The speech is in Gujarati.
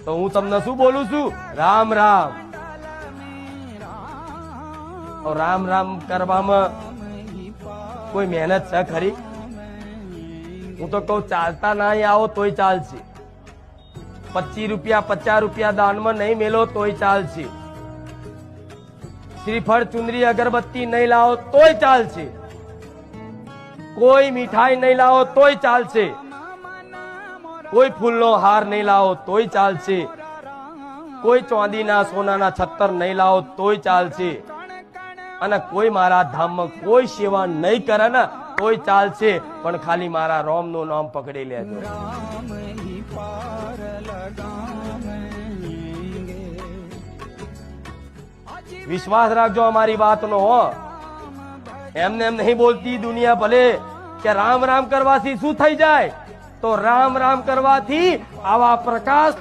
તો હું તમને શું બોલું છું? રામ રામ. રામ રામ કરવામાં કોઈ મહેનત છે ખરી? હું તો કહું ચાલતા નહીં આવો તોય ચાલશે. 25 રૂપિયા 50 રૂપિયા દાનમાં નહીં મેલો તોય ચાલશે. શ્રીફળ ચુંદરી અગરબત્તી નહીં લાવો તોય ચાલશે. કોઈ મીઠાઈ નહીં લાવો તોય ચાલશે. કોઈ ફૂલનો હાર નહીં લાવો તોય ચાલશે. કોઈ ચાંદીના સોનાના છત્તર નહીં લાવો તોય ચાલશે. અને કોઈ મારા ધામમાં કોઈ સેવા નહીં કરે ને તોય ચાલશે, પણ ખાલી મારા રામ નું નામ પકડી લેજો. વિશ્વાસ રાખજો અમારી વાતનો. એમને એમ નહીં બોલતી દુનિયા. ભલે કે રામ રામ કરવાથી શું થઈ જાય? તો રામ રામ કરવાથી આવા પ્રકાશ